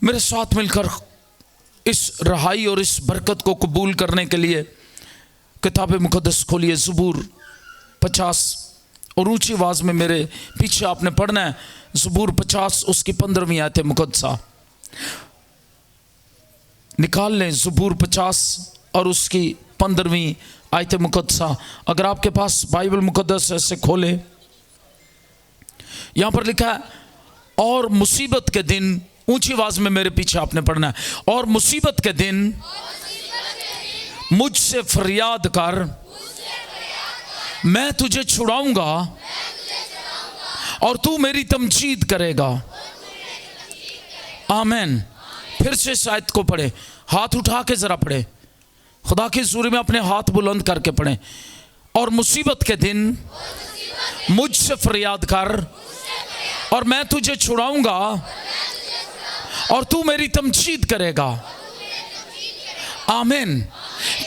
मेरे साथ मिलकर इस रहाई और इस बरकत को कबूल करने के लिए किताब मुकद्दस खोलिए, ज़बूर 50, और ऊंची आवाज़ में मेरे पीछे आपने पढ़ना है। ज़बूर 50 उसकी 15वीं आयत मुकद्दसा निकाल लें। ज़बूर 50 और उसकी 15वीं आयत मुकद्दसा। अगर आपके पास बाइबल मुकद्दस ऐसे खोले, यहां पर लिखा है, और मुसीबत के दिन, ऊंची आवाज में मेरे पीछे आपने पढ़ना है, और मुसीबत के दिन मुझसे फरियाद कर, मैं तुझे छुड़ाऊंगा और तू मेरी तमजीद करेगा। आमीन। फिर से इस आयत को पढ़े, हाथ उठा के जरा पढ़े, खुदा की हुजूरी में अपने हाथ बुलंद करके पढ़े। और मुसीबत के दिन मुझसे फरियाद कर और मैं तुझे छुड़ाऊंगा और तू मेरी तमजीद करेगा। आमीन।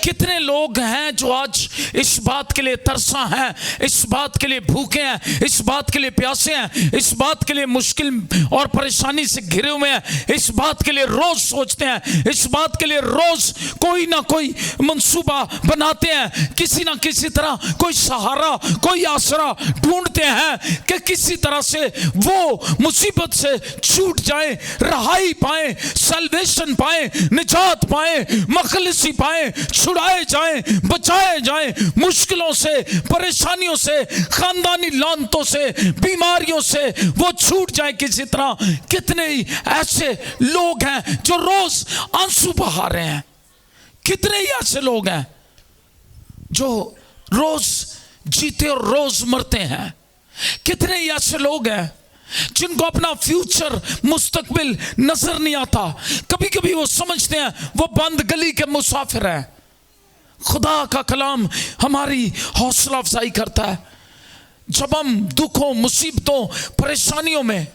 कितने लोग हैं जो आज इस बात के लिए तरसा हैं, इस बात के लिए भूखे हैं, इस बात के लिए प्यासे हैं, इस बात के लिए मुश्किल और परेशानी से घिरे हुए हैं, इस बात के लिए रोज सोचते हैं, इस बात के लिए रोज कोई ना कोई मंसूबा बनाते हैं, किसी ना किसी तरह कोई सहारा, कोई आसरा ढूंढते हैं कि किसी तरह से वो मुसीबत से छूट जाए, रहाई पाए, सल्वेशन पाए, निजात पाए, मखलिसी पाए, छुड़ाए जाएं, बचाए जाएं मुश्किलों से, परेशानियों से, खानदानी लानतों से, बीमारियों से वो छूट जाए किसी तरह। कितने ही ऐसे लोग हैं जो रोज आंसू बहा रहे हैं, कितने ही ऐसे लोग हैं जो रोज जीते और रोज मरते हैं, कितने ही ऐसे लोग हैं जिनको अपना फ्यूचर, मुस्तकबिल नजर नहीं आता। कभी कभी वो समझते हैं वो बंद गली के मुसाफिर हैं। खुदा का कलाम हमारी हौसला अफजाई करता है जब हम दुखों, मुसीबतों, परेशानियों में,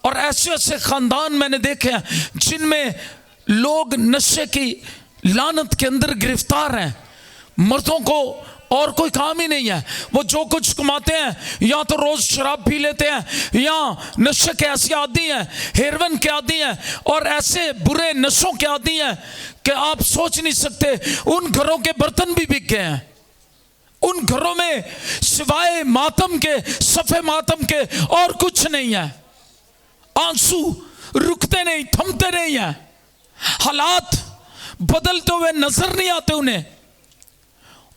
और ऐसे ऐसे खानदान मैंने देखे हैं जिनमें लोग नशे की लानत के अंदर गिरफ्तार हैं, मर्दों को और कोई काम ही नहीं है, वो जो कुछ कमाते हैं या तो रोज शराब पी लेते हैं या नशे के ऐसे आदी हैं, हेरोइन के आदी हैं और ऐसे बुरे नशों के आदी हैं कि आप सोच नहीं सकते। उन घरों के बर्तन भी बिक गए हैं, उन घरों में सिवाय मातम के, सफे मातम के और कुछ नहीं है। आंसू रुकते नहीं, थमते नहीं है, हालात बदलते हुए नजर नहीं आते उन्हें,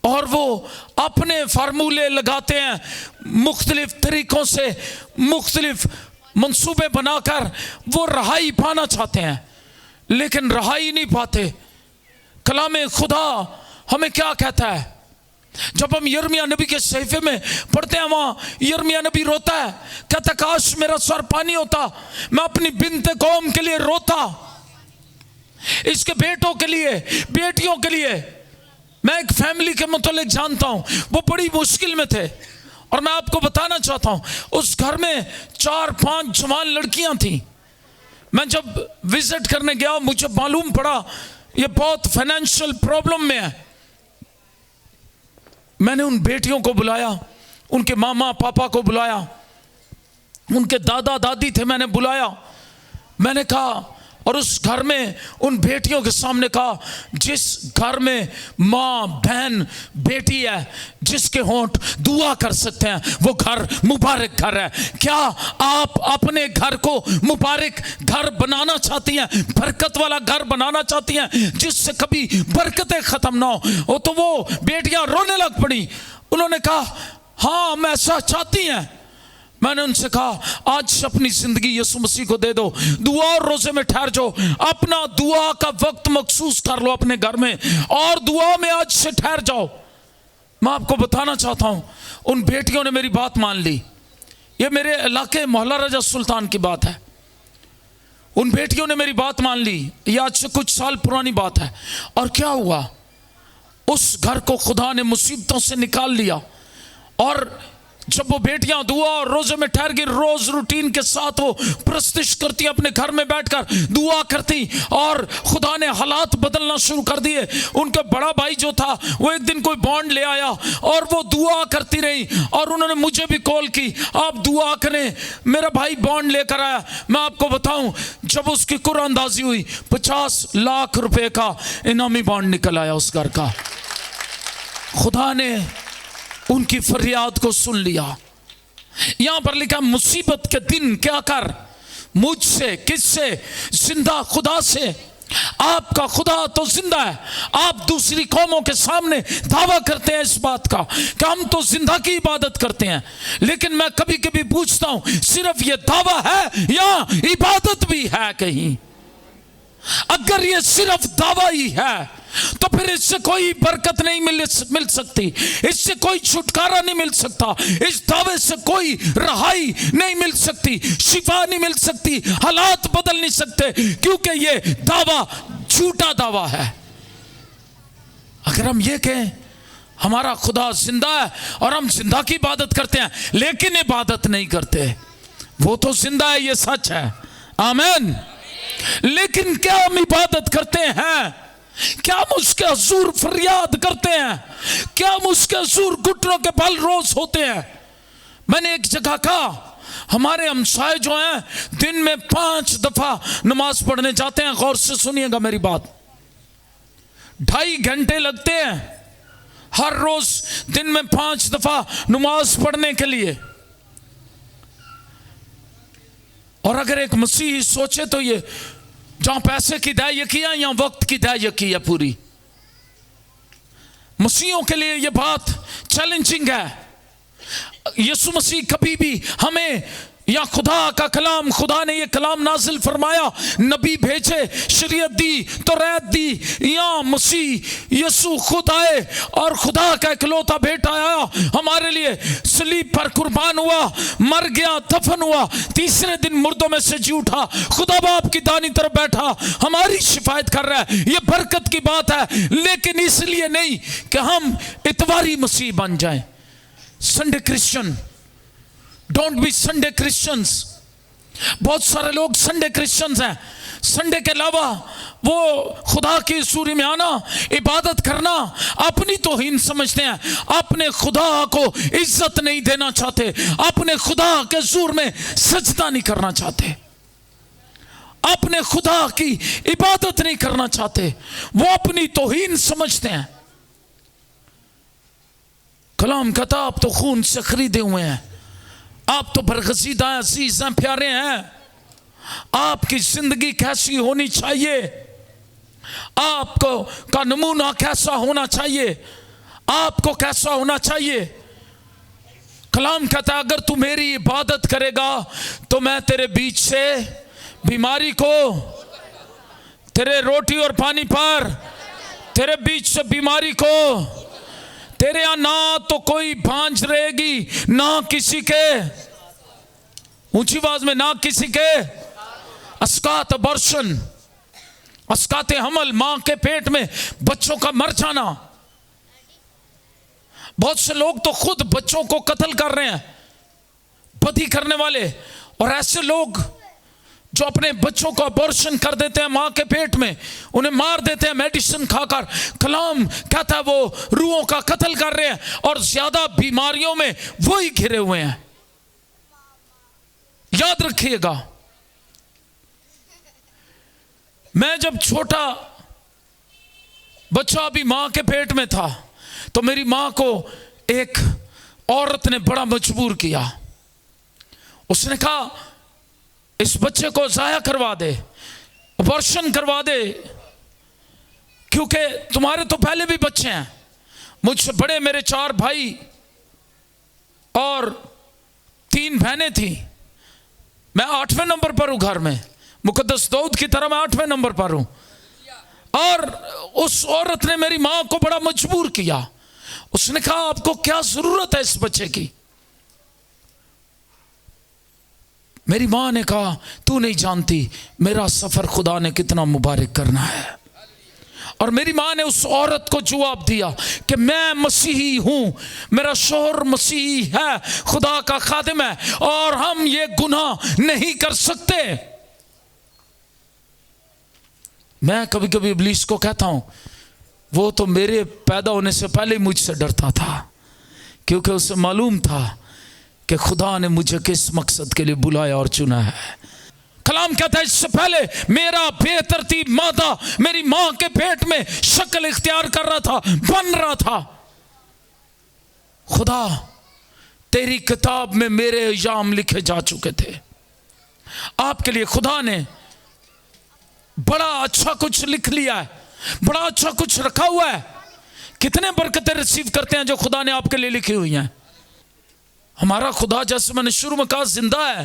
और वो अपने फार्मूले लगाते हैं, मुख्तलिफ तरीकों से मुख्तलिफ मंसूबे बनाकर वो रहाई पाना चाहते हैं, लेकिन रहाई नहीं पाते। कलामे खुदा हमें क्या कहता है? जब हम यिर्मयाह नबी के सहीफे में पढ़ते हैं, वहां यिर्मयाह नबी रोता है, कहता काश मेरा सर पानी होता, मैं अपनी बिन्ते कौम के लिए रोता, इसके बेटों के लिए, बेटियों के लिए। मैं एक फैमिली के मुतालिक जानता हूं, वो बड़ी मुश्किल में थे, और मैं आपको बताना चाहता हूं उस घर में 4-5 जवान लड़कियां थी। मैं जब विजिट करने गया मुझे मालूम पड़ा ये बहुत फाइनेंशियल प्रॉब्लम में है। मैंने उन बेटियों को बुलाया, उनके मामा पापा को बुलाया, उनके दादा दादी थे, मैंने बुलाया, मैंने कहा, और उस घर में उन बेटियों के सामने कहा, जिस घर में माँ, बहन, बेटी है, जिसके होंठ दुआ कर सकते हैं, वो घर मुबारक घर है। क्या आप अपने घर को मुबारक घर बनाना चाहती हैं, बरकत वाला घर बनाना चाहती हैं जिससे कभी बरकतें खत्म ना हो? तो वो बेटियां रोने लग पड़ी। उन्होंने कहा हाँ हम ऐसा चाहती हैं। मैंने उनसे कहा आज अपनी जिंदगी यीशु मसीह को दे दो, दुआ और रोजे में ठहर जाओ, अपना दुआ का वक्त मखसूस कर लो अपने घर में और दुआ में आज से ठहर जाओ। मैं आपको बताना चाहता हूं उन बेटियों ने मेरी बात मान ली। ये मेरे इलाके मोहल्ला रजा सुल्तान की बात है। उन बेटियों ने मेरी बात मान ली, ये आज से कुछ साल पुरानी बात है। और क्या हुआ, उस घर को खुदा ने मुसीबतों से निकाल लिया और जब वो बेटियां दुआ और रोजे में ठहर गई, रोज रूटीन के साथ वो प्रस्तिश करती, अपने घर में बैठकर दुआ करती, और खुदा ने हालात बदलना शुरू कर दिए। उनका बड़ा भाई जो था वो एक दिन कोई बॉन्ड ले आया और वो दुआ करती रही, और उन्होंने मुझे भी कॉल की, आप दुआ करें, मेरा भाई बॉन्ड लेकर आया। मैं आपको बताऊं, जब उसकी कुरानंदाजी हुई 50 लाख रुपए का इनामी बॉन्ड निकल आया उस घर का। खुदा ने उनकी फरियाद को सुन लिया। यहां पर लिखा, मुसीबत के दिन क्या कर, मुझसे, किससे, जिंदा खुदा से। आपका खुदा तो जिंदा है। आप दूसरी कौमों के सामने दावा करते हैं इस बात का कि हम तो जिंदा की इबादत करते हैं, लेकिन मैं कभी कभी पूछता हूं, सिर्फ ये दावा है या इबादत भी है कहीं? अगर ये सिर्फ दावा ही है तो फिर इससे कोई बरकत नहीं मिल सकती, इससे कोई छुटकारा नहीं मिल सकता, इस दावे से कोई रहाई नहीं मिल सकती, शिफा नहीं मिल सकती, हालात बदल नहीं सकते, क्योंकि ये दावा झूठा दावा है। अगर हम ये कहें हमारा खुदा जिंदा है और हम जिंदा की इबादत करते हैं लेकिन इबादत नहीं करते, वो तो जिंदा है, ये सच है, आमीन। लेकिन क्या हम इबादत करते हैं? क्या हम उसके हुजूर फरियाद करते हैं? क्या हम उसके हुजूर घुटनों के बल रोज होते हैं? मैंने एक जगह कहा, हमारे हमसाए जो हैं दिन में 5 दफा नमाज पढ़ने जाते हैं। गौर से सुनिएगा मेरी बात, 2.5 घंटे लगते हैं हर रोज दिन में 5 दफा नमाज पढ़ने के लिए। और अगर एक मसीही सोचे तो ये जहां पैसे की दाय किया या वक्त की दाय किया, पूरी मसीहों के लिए ये बात चैलेंजिंग है। यीशु मसीह कभी भी हमें, या खुदा का कलाम, खुदा ने ये कलाम नाजिल फरमाया, नबी भेजे, शरीयत दी, तौरात दी, या मसीह यीशु खुद आए और खुदा का इकलौता बेटा आया, हमारे लिए सलीब पर कुर्बान हुआ, मर गया, दफन हुआ, तीसरे दिन मुर्दों में से जी उठा, खुदा बाप की दानी तरफ बैठा, हमारी शिफायत कर रहा है। ये बरकत की बात है, लेकिन इसलिए नहीं कि हम इतवारी मसीह बन जाएं, Sunday Christian. Don't be Sunday Christians. बहुत सारे लोग संडे क्रिश्चियंस हैं, संडे के अलावा वो खुदा की सूरी में आना, इबादत करना अपनी तौहीन समझते हैं, अपने खुदा को इज्जत नहीं देना चाहते, अपने खुदा के हुजूर में सजदा नहीं करना चाहते, अपने खुदा की इबादत नहीं करना चाहते, वो अपनी तौहीन समझते हैं। कलाम कहता, आप तो खून से खरीदे हुए हैं, आप तो बरगजीदा अजीज हैं, प्यारे हैं, आपकी जिंदगी कैसी होनी चाहिए, आपको का नमूना कैसा होना चाहिए, आपको कैसा होना चाहिए। कलाम कहता है, अगर तू मेरी इबादत करेगा तो मैं तेरे बीच से बीमारी को, तेरे रोटी और पानी पर, तेरे बीच से बीमारी को, तेरे यहां ना तो कोई भांज रहेगी, ना किसी के, ऊंची आवाज में, ना किसी के अस्कात अबॉर्शन, अस्कात हमल, मां के पेट में बच्चों का मर जाना। बहुत से लोग तो खुद बच्चों को कत्ल कर रहे हैं, बदी करने वाले, और ऐसे लोग जो अपने बच्चों को अबॉर्शन कर देते हैं मां के पेट में, उन्हें मार देते हैं मेडिसिन खाकर। कलाम कहता है वो रूहों का कत्ल कर रहे हैं, और ज्यादा बीमारियों में वही घिरे हुए हैं। याद रखिएगा, मैं जब छोटा बच्चा अभी मां के पेट में था तो मेरी मां को एक औरत ने बड़ा मजबूर किया। उसने कहा, इस बच्चे को जाया करवा दे, अबॉर्शन करवा दे, क्योंकि तुम्हारे तो पहले भी बच्चे हैं, मुझसे बड़े मेरे 4 भाई और 3 बहनें थी, मैं 8वें नंबर पर हूं घर में, मुकद्दस दाऊद की तरह मैं 8वें नंबर पर हूं। और उस औरत ने मेरी मां को बड़ा मजबूर किया। उसने कहा, आपको क्या जरूरत है इस बच्चे की? मेरी मां ने कहा, तू नहीं जानती मेरा सफर खुदा ने कितना मुबारक करना है, और मेरी माँ ने उस औरत को जवाब दिया कि मैं मसीही हूं, मेरा शौहर मसीही है, खुदा का खादिम है, और हम ये गुनाह नहीं कर सकते। मैं कभी कभी इब्लीस को कहता हूं, वो तो मेरे पैदा होने से पहले ही मुझसे डरता था, क्योंकि उसे मालूम था कि खुदा ने मुझे किस मकसद के लिए बुलाया और चुना है। कलाम कहता है, इससे पहले मेरा बेतरतीब मादा मेरी मां के पेट में शक्ल इख्तियार कर रहा था, बन रहा था। खुदा, तेरी किताब में मेरे इल्जाम लिखे जा चुके थे। आपके लिए खुदा ने बड़ा अच्छा कुछ लिख लिया है, बड़ा अच्छा कुछ रखा हुआ है। कितने बरकतें रिसीव करते हैं जो खुदा ने आपके लिए लिखी हुई हैं। हमारा खुदा, जैसे मैंने शुरू में कहा, जिंदा है,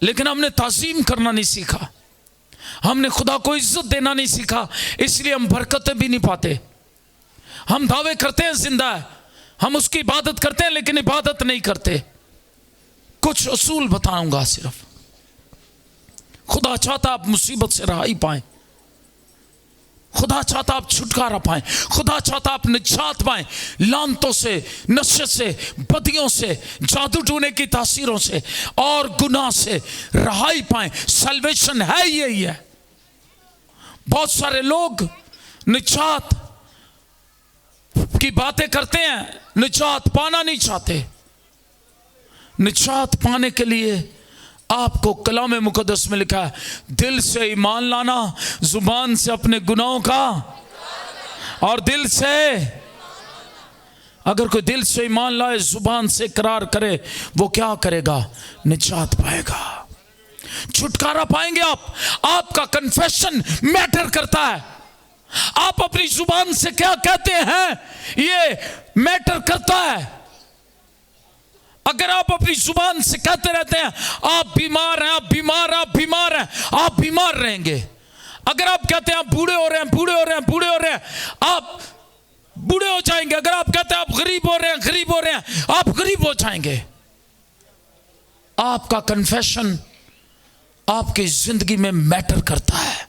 लेकिन हमने ताज़ीम करना नहीं सीखा, हमने खुदा को इज्जत देना नहीं सीखा, इसलिए हम बरकतें भी नहीं पाते। हम दावे करते हैं जिंदा है, हम उसकी इबादत करते हैं, लेकिन इबादत नहीं करते। कुछ असूल बताऊंगा सिर्फ। खुदा चाहता आप मुसीबत से रहाई पाएं, खुदा चाहता आप छुटकारा पाएं, खुदा चाहता आप निजात पाएं, लानतों से, नशे से, बदियों से, जादू टूने की तासीरों से और गुनाह से रहाई पाएं। सल्वेशन है यही है। बहुत सारे लोग निजात की बातें करते हैं, निजात पाना नहीं चाहते। निजात पाने के लिए आपको कलाम मुकद्दस में लिखा है, दिल से ईमान लाना, जुबान से अपने गुनाहों का, और दिल से, अगर कोई दिल से ईमान लाए, जुबान से इकरार करे, वो क्या करेगा? निजात पाएगा, छुटकारा पाएंगे आप। आपका कन्फेशन मैटर करता है। आप अपनी जुबान से क्या कहते हैं, ये मैटर करता है। अगर आप अपनी जुबान से कहते रहते हैं आप बीमार हैं, आप बीमार, आप बीमार हैं, आप बीमार रहेंगे। अगर आप कहते हैं आप बूढ़े हो रहे हैं, बूढ़े हो रहे हैं, बूढ़े हो रहे हैं, आप बूढ़े हो जाएंगे। अगर आप कहते हैं आप गरीब हो रहे हैं, गरीब हो रहे हैं, आप गरीब हो जाएंगे। आपका कन्फेशन आपकी जिंदगी में मैटर करता है।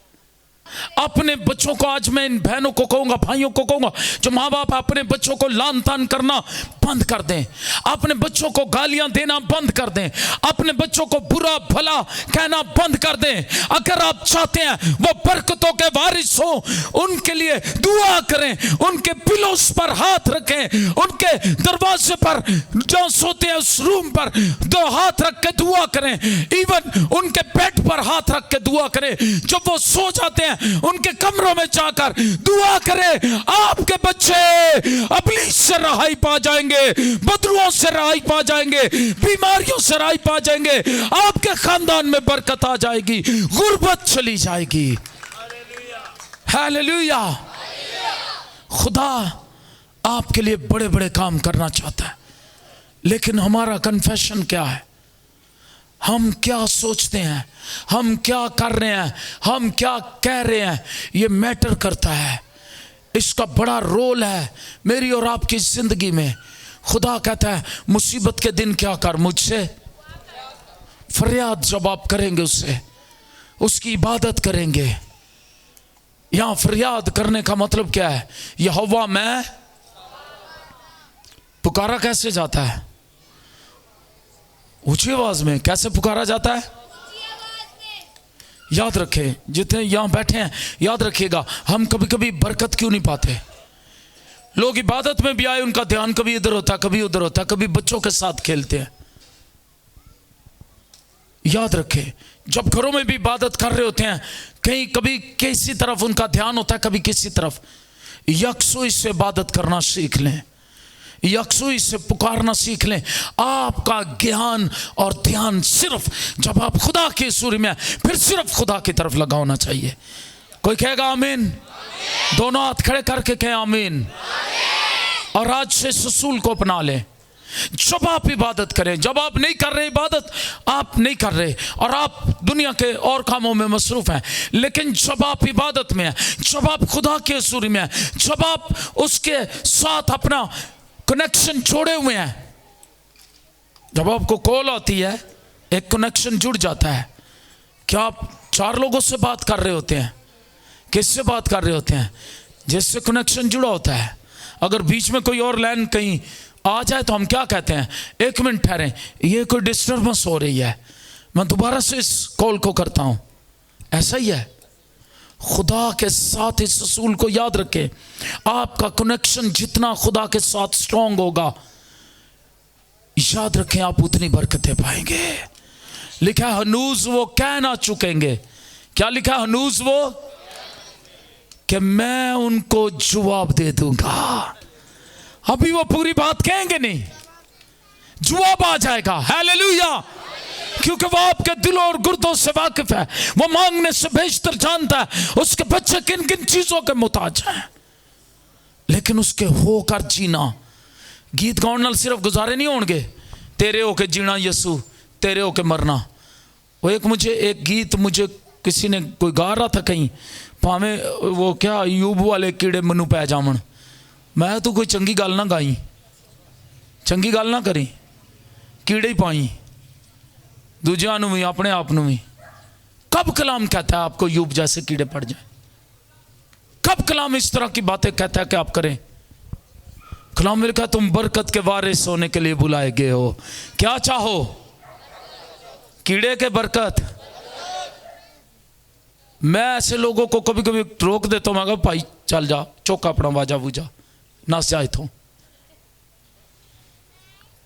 अपने बच्चों को, आज मैं इन बहनों को कहूंगा, भाइयों को कहूंगा, जो माँ बाप अपने बच्चों को लान तान करना बंद कर दें, अपने बच्चों को गालियां देना बंद कर दें, अपने बच्चों को बुरा भला कहना बंद कर दें। अगर आप चाहते हैं वो बरकतों के वारिस हो, उनके लिए दुआ करें, उनके पिलोस पर हाथ रखें, उनके दरवाजे पर जहां सोते हैं उस रूम पर दो हाथ रख के दुआ करें, इवन उनके पेट पर हाथ रख के दुआ करें। जब वो सो जाते हैं उनके कमरों में जाकर दुआ करें। आपके बच्चे इब्लीस से रहाई पा जाएंगे, बदरुओं से रहाई पा जाएंगे, बीमारियों से रहाई पा जाएंगे। आपके खानदान में बरकत आ जाएगी, गुर्बत चली जाएगी। हालेलुया। खुदा आपके लिए बड़े बड़े काम करना चाहता है, लेकिन हमारा कन्फेशन क्या है? हम क्या सोचते हैं, हम क्या कर रहे हैं, हम क्या कह रहे हैं, ये मैटर करता है। इसका बड़ा रोल है मेरी और आपकी जिंदगी में। खुदा कहता है मुसीबत के दिन क्या कर, मुझसे फरियाद जब आप करेंगे, उससे, उसकी इबादत करेंगे। यहां फरियाद करने का मतलब क्या है? यहोवा मैं, पुकारा कैसे जाता है? ऊंची आवाज में। कैसे पुकारा जाता है? याद रखें, जितने यहां बैठे हैं याद रखिएगा, हम कभी कभी बरकत क्यों नहीं पाते। लोग इबादत में भी आए, उनका ध्यान कभी इधर होता, कभी उधर होता, कभी बच्चों के साथ खेलते हैं। याद रखें, जब घरों में भी इबादत कर रहे होते हैं, कहीं कभी किसी तरफ उनका ध्यान होता है, कभी किसी तरफ। यकसुई से इबादत करना सीख लें, यकसुई से पुकारना सीख लें। आपका ज्ञान और ध्यान सिर्फ जब आप खुदा के सूर्य में, फिर सिर्फ खुदा की तरफ लगा होना चाहिए। कोई कहेगा आमीन? दोनों हाथ खड़े करके कहें आमीन। और आज से इस उसूल को अपना लें। जब आप इबादत करें, जब आप नहीं कर रहे इबादत, आप नहीं कर रहे और आप दुनिया के और कामों में मसरूफ हैं, लेकिन जब आप इबादत में हैं, जब आप खुदा के सूर्य में हैं, जब आप उसके साथ अपना कनेक्शन जोड़े हुए हैं, जब आपको कॉल आती है एक कनेक्शन जुड़ जाता है। क्या आप 4 लोगों से बात कर रहे होते हैं? किससे बात कर रहे होते हैं? जिससे कनेक्शन जुड़ा होता है। अगर बीच में कोई और लाइन कहीं आ जाए तो हम क्या कहते हैं? एक मिनट ठहरें, ये कोई डिस्टर्बेंस हो रही है, मैं दोबारा से इस कॉल को करता हूं। ऐसा ही है खुदा के साथ। इस असूल को याद रखें, आपका कनेक्शन जितना खुदा के साथ स्ट्रांग होगा, याद रखें आप उतनी बरकतें पाएंगे। लिखा हनूज वो कह ना चुकेंगे। क्या लिखा? हनूज वो कि मैं उनको जवाब दे दूंगा। अभी वो पूरी बात कहेंगे नहीं, जवाब आ जाएगा। हालेलुया। क्योंकि वो आपके दिलों और गुर्दों से वाकिफ है, वो मांगने से बेशतर जानता है उसके बच्चे किन किन चीजों के मुताज हैं। लेकिन उसके होकर जीना, गीत गाउन नाल सिर्फ गुजारे नहीं होंगे, तेरे होके जीना यसू, तेरे होके मरना। वो एक गीत मुझे किसी ने कोई गा रहा था कहीं, भावे वो क्या यूब वाले कीड़े मनु पै जावन। मैं तो कोई चंगी गल ना गाई, चंगी गल ना करी, कीड़े ही पाई दूजिया भी अपने आप भी। कब कलाम कहता है आपको यूब जैसे कीड़े पड़ जाए? कब कलाम इस तरह की बातें कहता है कि आप करें? कलाम में लिखा तुम बरकत के वारिस होने के लिए बुलाए गए हो। क्या चाहो? कीड़े के बरकत। मैं ऐसे लोगों को कभी कभी रोक देता हूं, मैं कहता भाई चल जा, चौका अपना वाजा वूजा नस जाए तो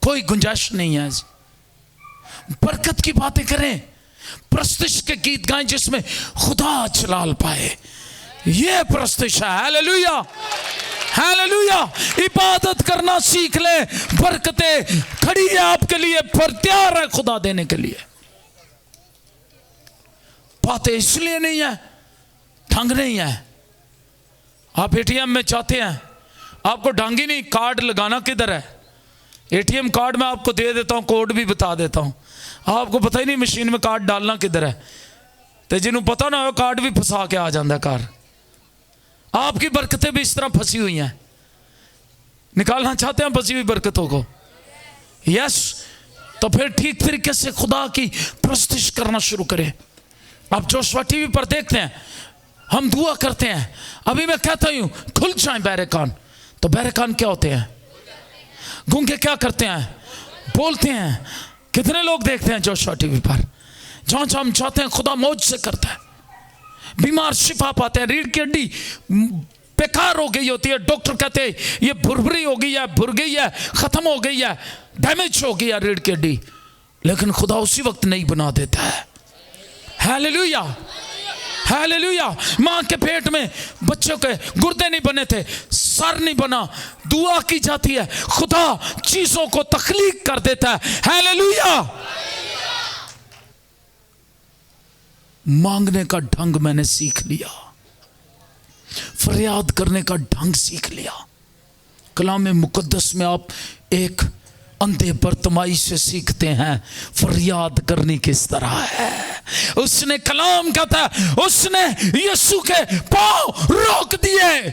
कोई गुंजाइश नहीं है। बरकत की बातें करें, प्रस्तिश के गीत गाएं जिसमें खुदा जलाल पाए। ये प्रस्तिश है। Hallelujah, hallelujah. इबादत करना सीख ले, बरकतें खड़ी है आपके लिए, पर तैयार है खुदा देने के लिए। बातें इसलिए नहीं है, ढंग नहीं है। आप एटीएम में चाहते हैं, आपको ढंग ही नहीं, कार्ड लगाना किधर है? एटीएम कार्ड मैं आपको दे देता हूं, कोड भी बता देता हूं, आपको पता ही नहीं मशीन में कार्ड डालना किधर है। तो जिन्होंने पता ना हो कार्ड भी फंसा के आ जाता कार। आपकी बरकतें भी इस तरह फंसी हुई हैं। निकालना चाहते हैं फंसी हुई बरकतों को? यस। तो फिर ठीक तरीके से खुदा की प्रस्तिश करना शुरू करें। आप जोशुआ टीवी पर देखते हैं, हम दुआ करते हैं। अभी मैं कहता हूं खुल जाए बहरे कान, तो बहरे कान क्या होते हैं? गूंगे क्या करते हैं? बोलते हैं। कितने लोग देखते हैं जोशुआ टीवी पर? जहां जहां हम चाहते हैं खुदा मौज से करता है। बीमार शिफा पाते हैं, रीढ़ की हड्डी बेकार हो गई होती है, डॉक्टर कहते हैं ये भुरभुरी हो गई है, भुर गई है, खत्म हो गई है, डैमेज हो गई है रीढ़ की हड्डी, लेकिन खुदा उसी वक्त नहीं बना देता है। Hallelujah, hallelujah. मां के पेट में बच्चों के गुर्दे नहीं बने थे, सर नहीं बना, दुआ की जाती है, खुदा चीजों को तख्लीक कर देता है। हालेलुया। मांगने का ढंग मैंने सीख लिया, फरियाद करने का ढंग सीख लिया। कलाम मुकद्दस में आप एक अंधे बर्तमाई से सीखते हैं फरियाद करनी किस तरह है। उसने कलाम कहता है, उसने यीशु के पांव रोक दिए,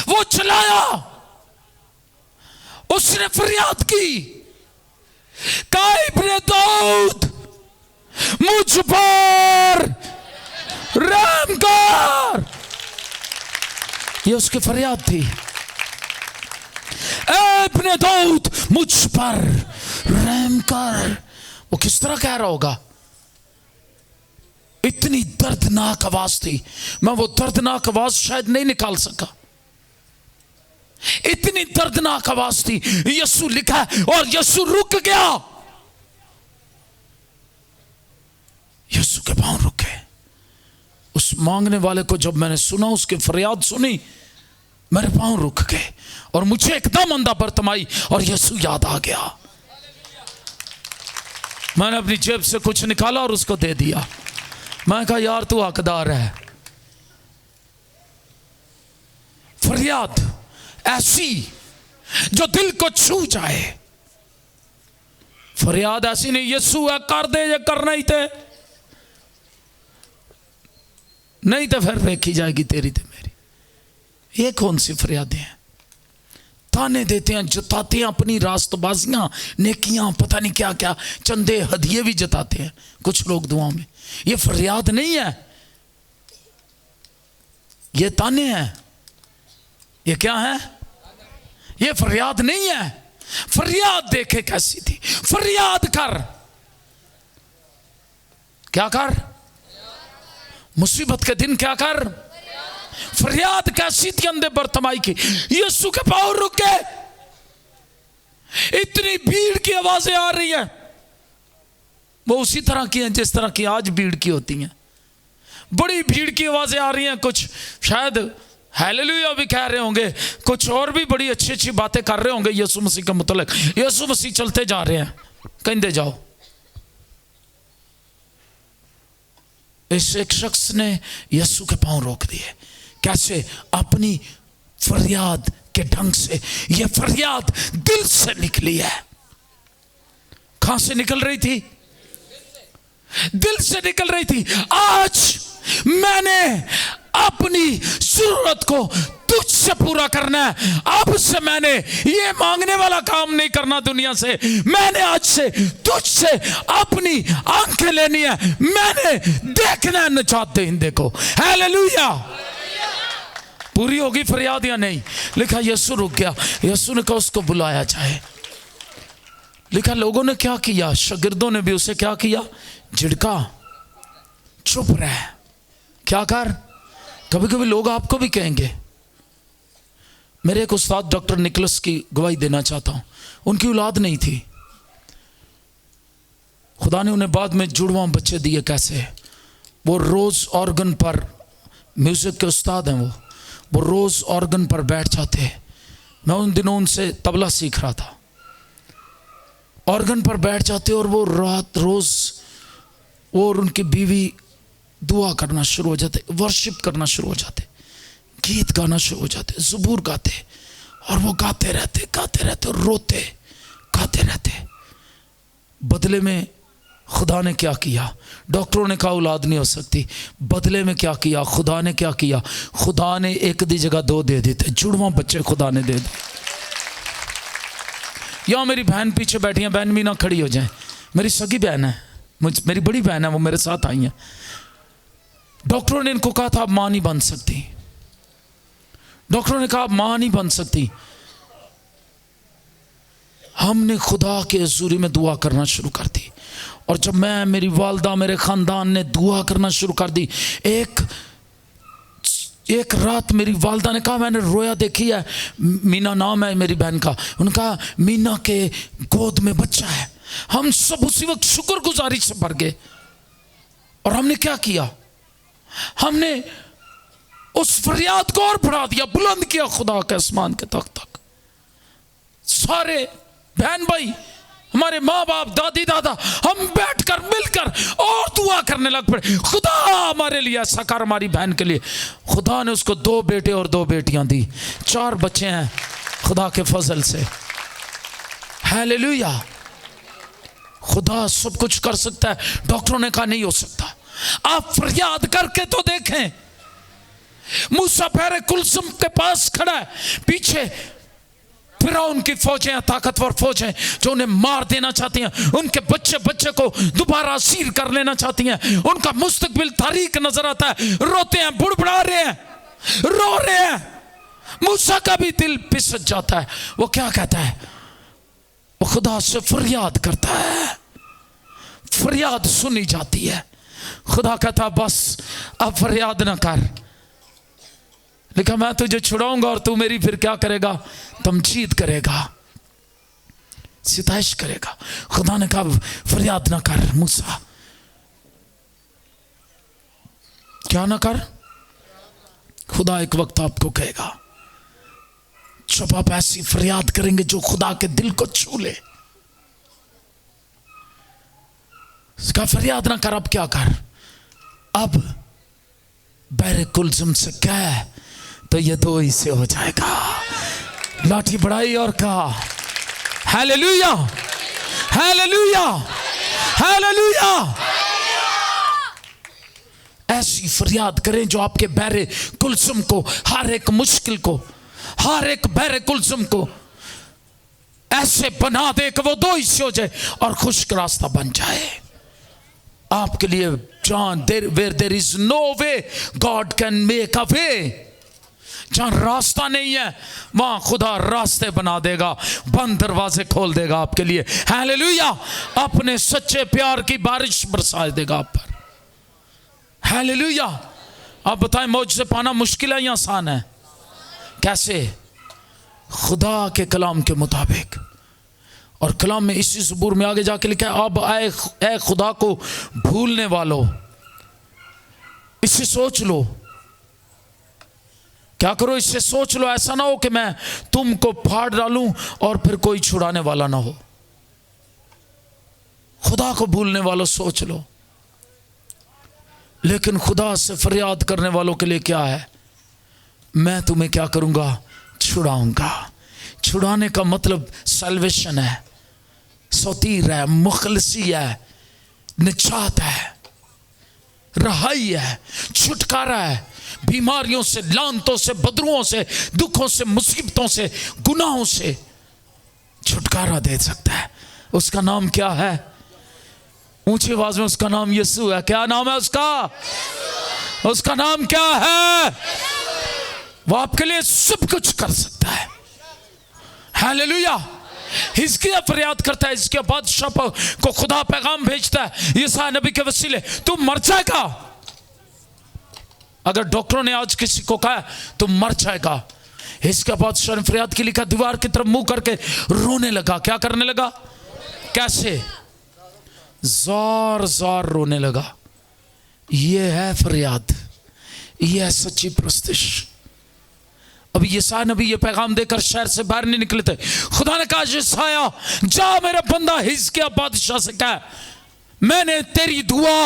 वो चलाया, उसने फरियाद की, इब्ने दाऊद मुझ पर रहम कर। ये उसकी फरियाद थी, इब्ने दाऊद मुझ पर रहम कर। वो किस तरह कह रहा होगा? इतनी दर्दनाक आवाज थी, मैं वो दर्दनाक आवाज शायद नहीं निकाल सका, इतनी दर्दनाक आवाज थी। यीशु लिखा है और यीशु रुक गया, यीशु के पांव रुके। उस मांगने वाले को जब मैंने सुना, उसकी फरियाद सुनी, मेरे पांव रुक गए और मुझे एकदम अंधा बर्तमाई और यीशु याद आ गया। मैंने अपनी जेब से कुछ निकाला और उसको दे दिया। मैं कहा यार तू हकदार है। फरियाद ऐसी जो दिल को छू जाए, फरियाद ऐसी नहीं यीशु है कर दे, ये करना ही थे, नहीं तो फिर देखी जाएगी तेरी ते मेरी। ये कौन सी फरियादें हैं? ताने देते हैं, जताते हैं अपनी रास्तबाजियां, नेकियां, पता नहीं क्या क्या, चंदे हदिये भी जताते हैं कुछ लोग दुआ में। ये फरियाद नहीं है, ये ताने हैं, ये क्या है? ये फरियाद नहीं है। फरियाद देखे कैसी थी, फरियाद कर। क्या कर? मुसीबत के दिन क्या कर? फरियाद कैसी थी अंधे बरतमाई की? यीशु के पांव रुक गए। इतनी भीड़ की आवाजें आ रही हैं, वो उसी तरह की हैं जिस तरह की आज भीड़ की होती हैं। बड़ी भीड़ की आवाजें आ रही हैं, कुछ शायद हालेलुया भी कह रहे होंगे, कुछ और भी बड़ी अच्छी अच्छी बातें कर रहे होंगे यीशु मसीह के मुतल्लिक। यीशु मसीह चलते जा रहे हैं, कहते जाओ। इस एक शख्स ने यीशु के पांव रोक दिए। कैसे? अपनी फरियाद के ढंग से। यह फरियाद दिल से निकली है। कहां से निकल रही थी? दिल से निकल रही थी। आज मैंने अपनी जरूरत को तुझसे पूरा करना है। अब से मैंने ये मांगने वाला काम नहीं करना दुनिया से। मैंने आज से तुझसे अपनी आंखें लेनी है। मैंने देखना है निजात देहिंदे को। हालेलुया। पूरी होगी फरियाद या नहीं? लिखा यीशु रुक गया। यीशु ने कहा उसको बुलाया जाए। लिखा लोगों ने क्या किया? शागिर्दों ने भी उसे क्या किया? झिड़का। चुप रह, क्या कर? कभी कभी लोग आपको भी कहेंगे। मेरे एक उस्ताद डॉक्टर निकोलस की गवाही देना चाहता हूं। उनकी औलाद नहीं थी, खुदा ने उन्हें बाद में जुड़वां बच्चे दिए। कैसे? वो रोज ऑर्गन पर, म्यूजिक के उस्ताद हैं वो रोज ऑर्गन पर बैठ जाते। मैं उन दिनों उनसे तबला सीख रहा था। ऑर्गन पर बैठ जाते और वो रात रोज वो और उनकी बीवी दुआ करना शुरू हो जाते, वर्शिप करना शुरू हो जाते, गीत गाना शुरू हो जाते, ज़बूर गाते, और वो गाते रहते रोते गाते रहते। बदले में खुदा ने क्या किया? डॉक्टरों ने कहा औलाद नहीं हो सकती। बदले में क्या किया? खुदा ने क्या किया? खुदा ने एक दी जगह दो दे देते, जुड़वां बच्चे खुदा ने दे दिए। या मेरी बहन पीछे बैठी है, बहन मीना खड़ी हो जाए। मेरी सगी बहन है, मेरी बड़ी बहन है, वो मेरे साथ आई है। डॉक्टरों ने इनको कहा था आप मां नहीं बन सकती। डॉक्टरों ने कहा आप मां नहीं बन सकती। हमने खुदा के हज़ूरी में दुआ करना शुरू कर दी, और जब मैं, मेरी वालदा, मेरे ख़ानदान ने दुआ करना शुरू कर दी। एक रात मेरी वालदा ने कहा, मैंने रोया देखी है। मीना नाम है मेरी बहन का। उन्होंने कहा मीना के गोद में बच्चा है। हम सब उसी वक्त शुक्रगुजारी से भर गए। और हमने क्या किया? हमने उस फरियाद को और बढ़ा दिया, बुलंद किया खुदा के आसमान के तख्त तक। सारे बहन भाई, हमारे माँ बाप, दादी दादा, हम बैठकर मिलकर और दुआ करने लग पड़े। खुदा हमारे लिए ऐसा कर, हमारी बहन के लिए। खुदा ने उसको 2 बेटे और 2 बेटियां दी। 4 बच्चे हैं खुदा के फजल से। हालेलुया। खुदा सब कुछ कर सकता है। डॉक्टरों ने कहा नहीं हो सकता। आप फरियाद करके तो देखें। मूसा बहरे कुलसुम के पास खड़ा है, पीछे फिरौन की फौजें, ताकतवर फौजें जो उन्हें मार देना चाहती हैं। उनके बच्चे को दोबारा असीर कर लेना चाहती हैं। उनका मुस्तकबिल तारीक नजर आता है। रोते हैं, बुड़बुड़ा रहे हैं, रो रहे हैं। मूसा का भी दिल पिसट जाता है। वो क्या कहता है? वो खुदा से फरियाद करता है। फरियाद सुनी जाती है। खुदा कहता बस अब फरियाद ना कर। लिखा मैं तुझे छुड़ाऊंगा और तू मेरी फिर क्या करेगा? तमजीद करेगा, सिताइश करेगा। खुदा ने कहा फरियाद ना कर मूसा। क्या ना कर? खुदा एक वक्त आपको कहेगा जब आप ऐसी फरियाद करेंगे जो खुदा के दिल को छू ले। इसका फरियाद ना कर। अब क्या कर? अब बहरे कुलजुम से कह तो ये 2 ही से हो जाएगा। लाठी बढ़ाई और कहा हालेलुया, हालेलुया, हालेलुया। ऐसी फरियाद करें जो आपके बहरे कुलजुम को, हर एक मुश्किल को, हर एक बहरे कुलजुम को ऐसे बना दे कि वो 2 हिस्से हो जाए और खुश्क रास्ता बन जाए आपके लिए। John, where there is no way, God can make a way. जहां रास्ता नहीं है वहां खुदा रास्ते बना देगा, बंद दरवाजे खोल देगा आपके लिए। हालेलुया। अपने सच्चे प्यार की बारिश बरसा देगा आप पर। हालेलुया। आप बताएं, मौजज़े पाना मुश्किल है या आसान है? कैसे? खुदा के कलाम के मुताबिक। और कलाम में इसी ज़बूर में आगे जाके लिखा है, अब आए ऐ खुदा को भूलने वालों, इसे सोच लो। क्या करो? इससे सोच लो, ऐसा ना हो कि मैं तुमको फाड़ डालूं और फिर कोई छुड़ाने वाला ना हो। खुदा को भूलने वालों सोच लो, लेकिन खुदा से फरियाद करने वालों के लिए क्या है? मैं तुम्हें क्या करूंगा? छुड़ाऊंगा। छुड़ाने का मतलब सल्वेशन है, सौतीर है, मुखलसी है, निजात है, रहाई है, छुटकारा है बीमारियों से, लानतों से, बदरुओं से, दुखों से, मुसीबतों से, गुनाहों से छुटकारा दे सकता है। उसका नाम क्या है? ऊंची आवाज में उसका नाम यीशु है। क्या नाम है उसका? उसका नाम क्या है? वो आपके लिए सब कुछ कर सकता है। हालेलुया। हिजकिय्याह फरियाद करता है, हिजकिय्याह बादशाह को खुदा पैगाम भेजता है यशायाह नबी के वसीले, तू मर जाएगा। अगर डॉक्टरों ने आज किसी को कहा तो मर जाएगा, हिजकिय्याह बादशाह ने फरियाद की, लिखा दीवार की तरफ मुंह करके रोने लगा। क्या करने लगा? कैसे? ज़ोर ज़ोर रोने लगा। ये है फरियाद, ये है सच्ची प्रस्तिश। अभी यशायाह नबी ये पैगाम देकर शहर से बाहर नहीं निकले थे। खुदा ने कहा, यशायाह जा मेरा बंदा हिजकिय्याह बादशाह से कह, मैंने तेरी दुआ,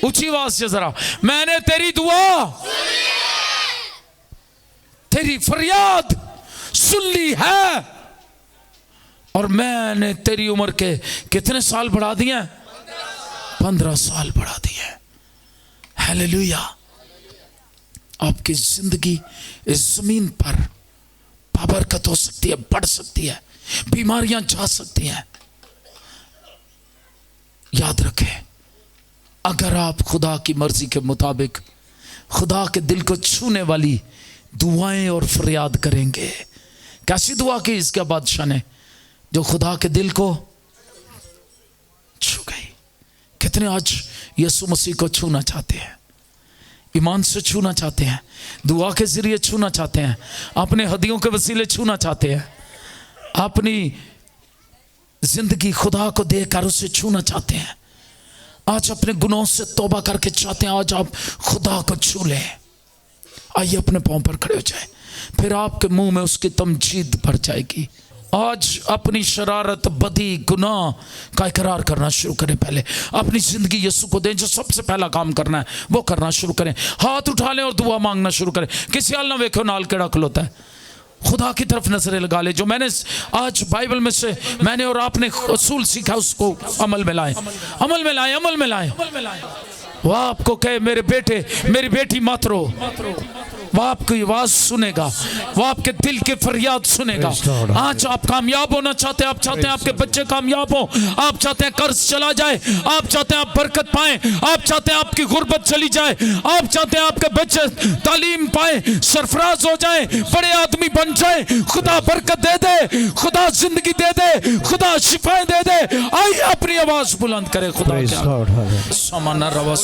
ऊंची आवाज से जरा, मैंने तेरी दुआ, तेरी फरियाद सुन ली है, और मैंने तेरी उम्र के कितने साल बढ़ा दिए? 15 साल बढ़ा दिए। हालेलुया। आपकी जिंदगी इस जमीन पर बाबरकत हो सकती है, बढ़ सकती है, बीमारियां जा सकती हैं। याद रखें, अगर आप खुदा की मर्जी के मुताबिक खुदा के दिल को छूने वाली दुआएं और फरियाद करेंगे। कैसी दुआ की इसके बादशाह ने, जो खुदा के दिल को छू गई। कितने आज यीशु मसीह को छूना चाहते हैं, ईमान से छूना चाहते हैं, दुआ के जरिए छूना चाहते हैं, अपने हदियों के वसीले छूना चाहते हैं, अपनी जिंदगी खुदा को देकर उसे छूना चाहते हैं। आज अपने गुनाहों से तौबा करके चाहते हैं आज आप खुदा को छू लें। आइए अपने पांव पर खड़े हो जाए, फिर आपके मुंह में उसकी तमजीद भर जाएगी। आज अपनी शरारत, बदी, गुनाह का इकरार करना शुरू करें। पहले अपनी जिंदगी यीशु को दें। जो सबसे पहला काम करना है वो करना शुरू करें। हाथ उठा लें और दुआ मांगना शुरू करें। किसी हाल ना वेखो नाल केड़ा खलोता है, खुदा की तरफ नजरें लगा ले। जो मैंने आज बाइबल में से मैंने और आपने असूल सीखा उसको अमल में लाए, अमल में लाए, अमल में लाए। वह आपको कहे मेरे बेटे, मेरी बेटी मत रो, वह आपकी आवाज सुनेगा, वह आपके दिल की फरियाद सुनेगा। आज आप कामयाब होना चाहते हैं, आप चाहते हैं आपके बच्चे कामयाब हो, आप चाहते हैं कर्ज चला जाए, आप चाहते हैं आप बरकत पाएं, आप चाहते हैं आपकी गुर्बत चली जाए, आप चाहते हैं आपके बच्चे तालीम पाए, सरफराज हो जाए, बड़े आदमी बन जाए। खुदा बरकत दे दे, खुदा जिंदगी दे दे, खुदा शिफाएं दे दे। आइए अपनी आवाज बुलंद करें खुदा के समाना रवस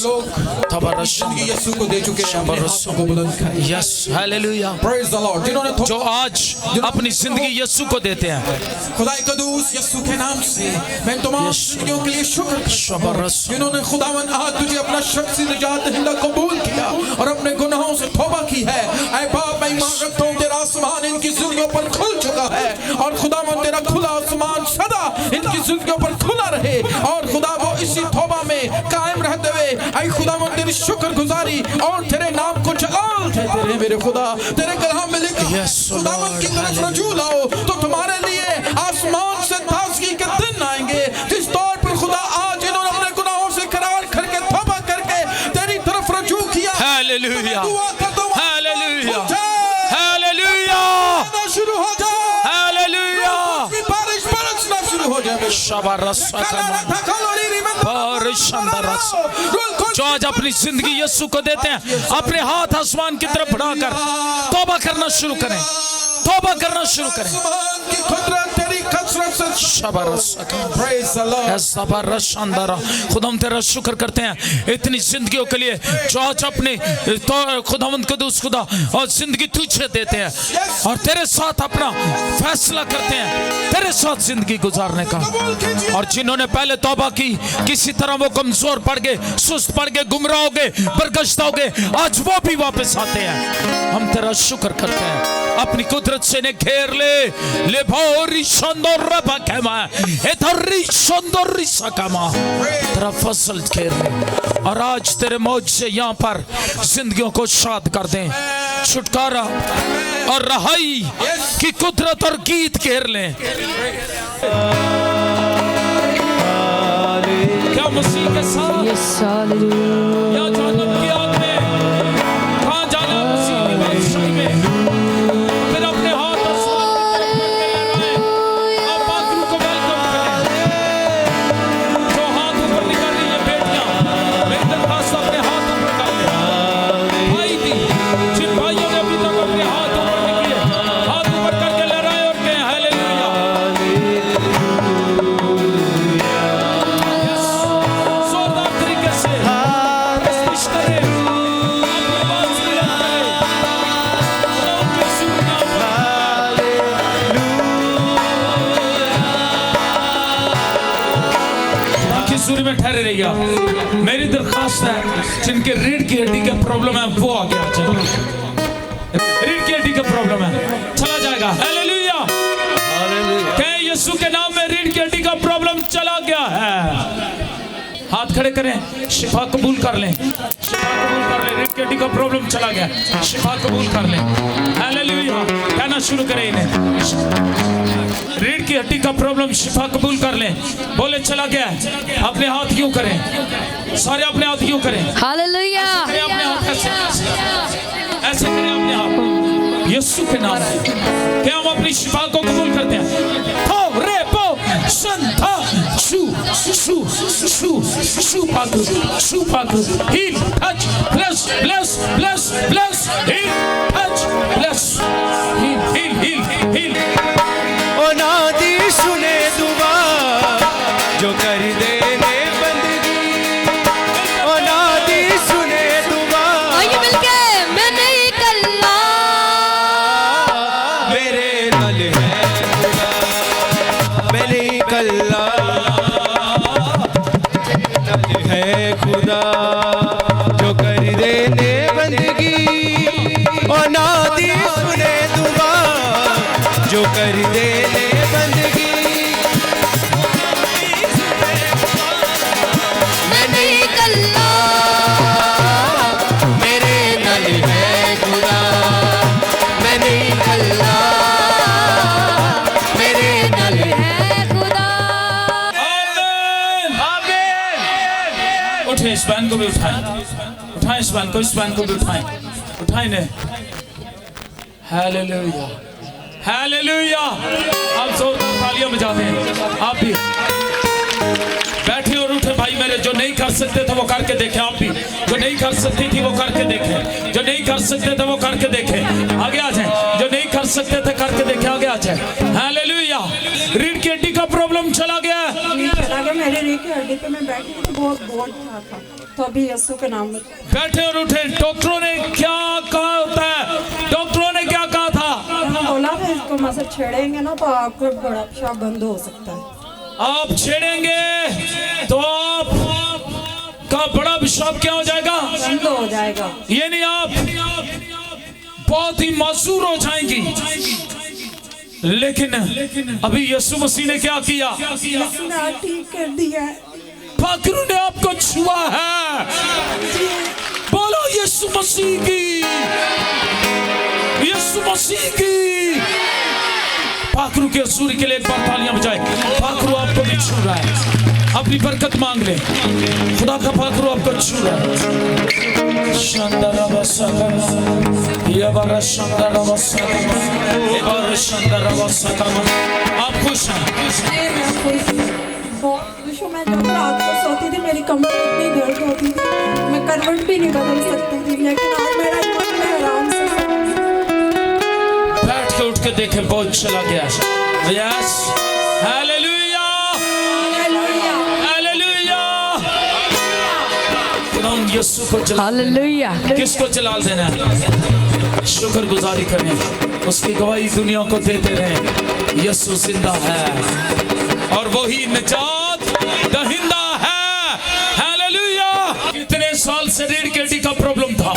यीशु को दे चुके हैं। Yes hallelujah, praise the Lord. जिन्होंने जो आज अपनी जिंदगी यीशु को देते हैं, खुदा कदूस यीशु के नाम से मैं तमाम जिंदगियों के लिए शुक्र करता हूं। जिन्होंने खुदावन आज तुझे अपना शख्सी निजात दहिंदा कबूल किया और अपने गुनाहों से तौबा की है। ऐ बाप, मैं ईमान रखता हूं तेरा आसमान इनकी जिंदगियों पर खुल चुका है और खुदावन तेरा खुला आसमान सदा इनकी जिंदगियों पर खुला रहे और खुदा वो इसी तौबा में कायम रहते हुए ऐ खुदावन तेरी शुक्रगुजारी और तेरे नाम को जलाल देते रहे। मेरे खुदा तेरे कलाम में लिखा है खुदावन की तरफ रजू लाओ तो तुम्हारे लिए आसमान से ताजगी के दिन आएंगे। जिस तौर पर खुदा आज इन्होंने अपने गुनाहों से करार करके तौबा करके तेरी तरफ रजू किया। हालेलुया, हालेलुया, हालेलुया, शुरू हो जाए, हालेलुया, बारिश बरसना शुरू हो जाए। जो आज अपनी जिंदगी यीशु को देते हैं, अपने हाथ आसमान की तरफ बढ़ाकर तौबा करना शुरू करें, तौबा करना शुरू करें। खुदा हम तेरा शुक्र करते हैं इतनी जिंदगियों के लिए जो आज अपने खुदावंद कदूस खुदा और जिंदगी तुझे देते हैं और तेरे साथ अपना फैसला करते हैं तेरे साथ जिंदगी गुजारने का। और जिन्होंने पहले तौबा की, किसी तरह वो कमजोर पड़ गए, सुस्त पड़ गए, गुमराह हो गए, बरगश्ता हो गए, आज वो भी वापस आते हैं। हम तेरा शुक्र करते हैं, अपनी कुदरत से ने घेर ले भौरी सुंदर रबकमा एतरी सुंदर रिसकमा तेरा फसल घेर ले और आज तेरे मौज से यहाँ पर जिंदगियों को शाद कर दें। छुटकारा और रहाई की कुदरत और गीत घेर लें। क्या मसीह के साथ या जहन्नम की आग में कहाँ जाना है? मसीह की बादशाही में फिर अपने हाथ में ठहरे रहिएगा। मेरी दरखास्त है जिनके रीढ़ की हड्डी का प्रॉब्लम है वो आगे आ जाए। रीढ़ की हड्डी का प्रॉब्लम है चला जाएगा। हालेलुया, कहें यीशु के नाम में रीढ़ की हड्डी का प्रॉब्लम चला गया है। हाथ खड़े करें, शिफा कबूल कर लें, शिफा कबूल कर लें। रीढ़ की हड्डी का प्रॉब्लम चला गया, शिफा कबूल कर लें। हालेलुया, कहना शुरू करें इन्हें। रीढ़ की हड्डी का प्रॉब्लम शिफा कबूल कर लें। बोले चला गया। अपने हाथ यूं करें, सारे अपने हाथ यूं करें। हालेलुया, अपने हाथ ऐसे करें अपने हाथ यीशु के नाम से। क्या हम अपनी शिफा को कबूल करते हैं? हो रे पो संधा शू शू शू शू पागु शू पागु heal touch bless bless bless bless heal touch bless heal heal heal heal. नादी सुने दुआ जो कर देने बंदगी, ओ नादी सुने दुआ। आइए मिलके मैं नहीं कल्ला मेरे नल है खुदा, मैं नहीं कल्ला नल है खुदा जो कर देने बंदगी, ओ नादी सुने दुआ जो कर देने बंदगी। मैं नहीं कल्ला मेरे नल है खुदा, मैं नहीं कल्ला मेरे नल है खुदा। आमीन आमीन। उठे, इस बैन को भी उठाएं, उठाएं इस बैन को, इस बैन को भी उठाएं, उठाएं ने। Hallelujah hallelujah. आप जोरदार तालियां बजाते हैं। आप भी बैठे और उठे भाई मेरे। जो नहीं कर सकते थे वो करके देखे। आप भी जो नहीं कर सकती थी वो करके देखे, जो नहीं कर सकते थे वो करके देखे। आगे आ जाए, जो नहीं कर सकते थे करके देखे, आगे आ जाए। हालेलुया। रीढ़ की हड्डी का प्रॉब्लम चला गया, चला गया। मेरी रीढ़ की हड्डी पे मैं बैठी थी, बहुत बोझ था, तो अभी यीशु के नाम में बैठे और उठे। डॉक्टरों ने क्या कहा होता है? डॉक्टरों ने क्या कहा था? बोला है इसको मतलब छेड़ेंगे ना तो आपका बड़ा पेशाब बंद हो सकता है। आप छेड़ेंगे तो आप का बड़ा पेशाब क्या हो जाएगा? बंद हो जाएगा। ये नहीं, आप बहुत ही मासूर हो जाएंगी। लेकिन अभी यीशु मसीह ने क्या किया? यीशु ने आज ठीक कर दिया है। पाकरू ने आपको छुआ है। बोलो यीशु मसीह की, यीशु मसीह की। पाकरू के असूरी के लिए एक बार तालियां बजाए। पाकरू आपको भी छू रहा है। अपनी बरकत मांग ले, खुदा का पाकरू आपको छू रहा है। शानदार वसका ये बार शानदार वसका ये बार शानदार वसका। आप खुश हैं? बहुत विशु मैं जब रात को सोती थी मेरी कमर इतनी दर्द होती थी, मैं करवट भी नहीं बदल सकती थी, लेकिन आज मेरा ईमान में आराम से बैठ के उठ के देखे बहुत चला गया। Yes, hallelujah, hallelujah, hallelujah. खुदावंद यीशु को जलाल हालेलुया। किसको जलाल देना है? शुक्र गुजारी करें, उसकी गवाही दुनिया को देते रहे। यीशु जिंदा है और वही निजात दहिंदा है। हालेलुया। कितने साल से रीढ़ की हड्डी का प्रॉब्लम था?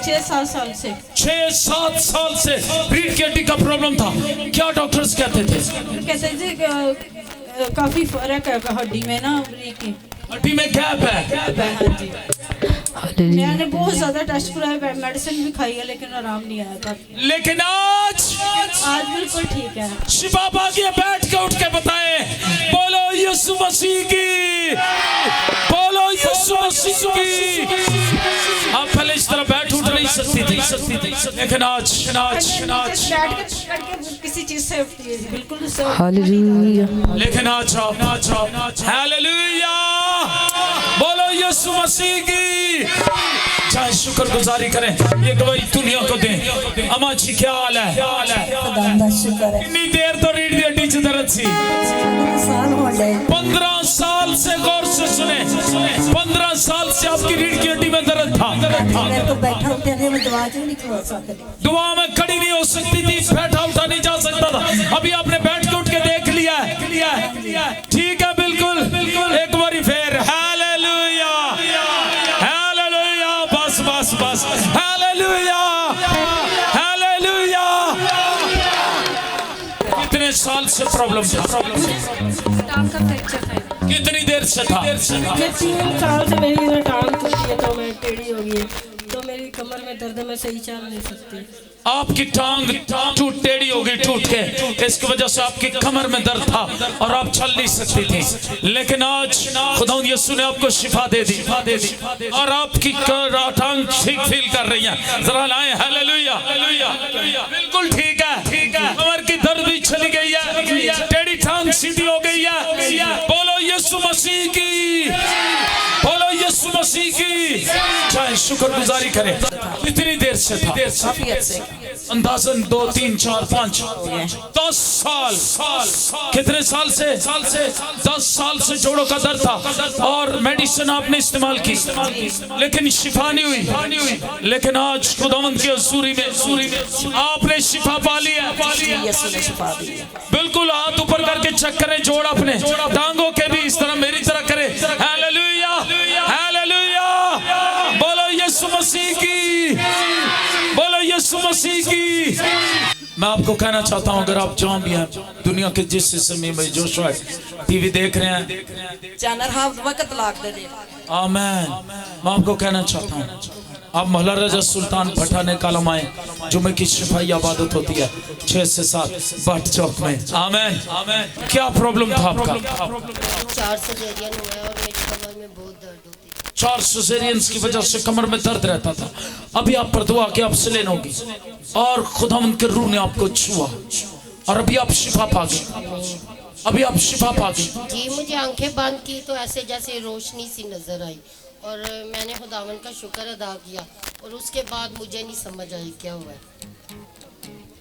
6-7 साल से। 6-7 साल से रीढ़ की हड्डी का प्रॉब्लम था। क्या डॉक्टर्स कहते थे? कहते थे काफी फर्क है हड्डी में ना, की हड्डी में गैप है। हाँ जी। मैंने बहुत ज्यादा टेस्ट कराया, मेडिसिन भी खाई है, लेकिन आराम नहीं आया था। लेकिन आज बिल्कुल ठीक है। शिफा पागी है। बैठ के उठ के बताए, बोलो यीशु मसीह की, बोलो यीशु मसीह की। आप पहले इस तरह बैठ उठ नहीं सकती थी, लेकिन आज बैठ के किसी चीज से उठती है, बिल्कुल से। हालेलुया। लेकिन आज हालेलुया, बोलो यीशु मसीह की। चाहे शुक्र गुजारी करें, ये गवाही दुनिया को दें। अम्मा जी क्या हाल है? इतनी देर तो रीढ़ की हड्डी च दर्द सी। 15 साल से गौर से सुने, 15 साल से आपकी रीढ़ की हड्डी में दर्द था। दुआ में खड़ी नहीं हो सकती थी, बैठा उठा नहीं जा सकता था। अभी आपने बैठ के उठ के देख लिया है। ठीक है, बिल्कुल एक बारी फिर हालेलुया, हालेलुया। बस हालेलुया, हालेलुया। कितने साल से प्रॉब्लम था? टांग का फ्रैक्चर था। कितनी देर से था? 3 साल से मेरी इधर टांग टूटी है, तो मैं टेढ़ी हो गई है, तो मेरी कमर में दर्द है, मैं सही चल नहीं सकती। आपकी टांग टेढ़ी हो गई टूट के, इसकी वजह से आपकी कमर में दर्द था और आप चल नहीं सकती थी। लेकिन आज खुदावंद यीशु ने आपको शिफा दे दी और आपकी टांग ठीक फील कर रही है। जरा लाएं हालेलुया, बिल्कुल ठीक है। कमर की दर्द भी चली गई है, टेढ़ी टांग सीधी हो गई है। बोलो यीशु मसीह की, बोलो यीशु मसीह की। चाहे शुक्र गुजारी करें। कितनी देर से था? अंदाजन 2, 3, 4, 5, 10 साल। कितने साल से? 10 साल से जोड़ों का दर्द था और मेडिसिन आपने इस्तेमाल की, लेकिन शिफा नहीं हुई। लेकिन आज खुदावंद की हजूरी में आपने शिफा पा लिया। बिल्कुल हाथ ऊपर करके चेक करें जोड़ अपने, टांगों के भी इस तरह मेरी तरह करें। Hallelujah, hallelujah. बोलो यीशु मसीह की, बोलो यीशु मसीह की। मैं आपको कहना चाहता हूं, अगर आप जहां भी हैं दुनिया के जिस हिस्से में जो शायद टीवी देख रहे हैं, आमीन, मैं आपको कहना चाहता हूं, आप मोहल्ला रजा सुल्तान भट्टा ने कलम आए, जुमे की शिफाई इबादत होती है 6 से 7 भट्ट चौक में। आमीन। क्या प्रॉब्लम था आपका? 4 सर्जरियन हुआ है और मेरी कमर में बहुत दर्द होती है। 4 सिजेरियंस की वजह से कमर में दर्द रहता था। अभी आप पर दुआ कि आप सिलेन होगी और खुदावंद के रूह ने आपको छुआ और अभी आप शिफा पा गए। अभी आप शिफा पा गए। जी, मुझे आंखें बंद की तो ऐसे जैसे रोशनी सी नजर आई और मैंने खुदावंद का शुक्र अदा किया और उसके बाद मुझे नहीं समझ आई क्या हुआ है।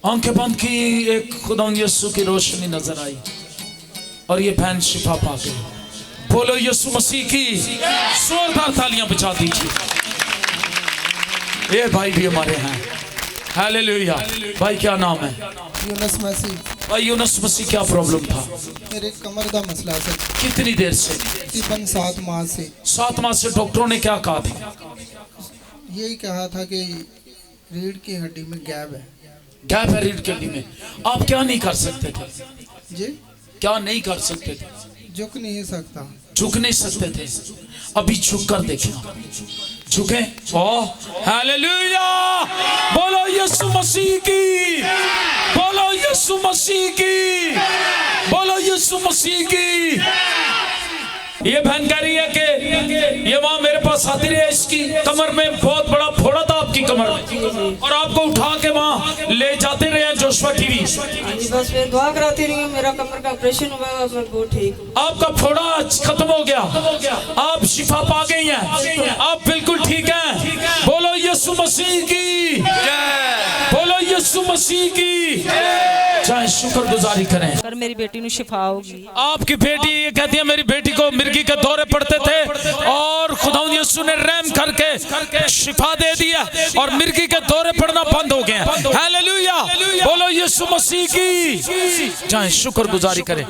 आंखें बंद की, एक खुदावंद यीशु की रोशनी नजर आई और ये बहन शिफा पा गई। बोलो यीशु मसीह की, जोरदार तालियां बजा दीजिए। ये भाई भी हमारे हैं। हालेलुया। भाई क्या नाम है? यूनुस मसीह। भाई यूनुस मसीह, क्या प्रॉब्लम था? मेरे कमर का मसला है। कितनी देर से? तकरीबन 7 माह से। 7 माह से डॉक्टरों ने क्या कहा था? यही कहा था कि रीढ़ की हड्डी में गैप है। गैप है रीढ़ की हड्डी में। आप क्या नहीं कर सकते थे? जी, क्या नहीं कर सकते थे? झुक नहीं सकता। झुक नहीं सकते थे। अभी झुक कर देखना, झुके। Oh hallelujah. बोलो यीशु मसीह की, बोलो यीशु मसीह की, बोलो यीशु मसीह की। ये बहन कह रही है कि ये वहां मेरे पास आती रही, इसकी कमर में बहुत बड़ा फोड़ा था आपकी आपकी कमर में, और आपको उठा के वहाँ ले जाते रहे जोशुआ टीवी। हाँ जी, बस फिर दुआ कराती रही हूँ। मेरा कमर का ऑपरेशन हुआ, अब मैं बहुत ठीक हूँ। आपका फोड़ा खत्म हो गया, आप शिफा पा गई हैं, आप बिल्कुल ठीक हैं। बोलो यीशु मसीह की, बोलो यीशु मसीह की। चाहे शुक्रगुजारी करें। कर मेरी बेटी ਨੂੰ शिफा होगी। आपकी बेटी ये कहती है मेरी बेटी को मिर्गी के दौरे पड़ते थे और खुदावंद यीशु ने रहम करके शिफा दे दिया और मिर्गी के दौरे पड़ना बंद हो गए। हालेलुया, बोलो यीशु मसीह की। चाहे शुक्रगुजारी करें।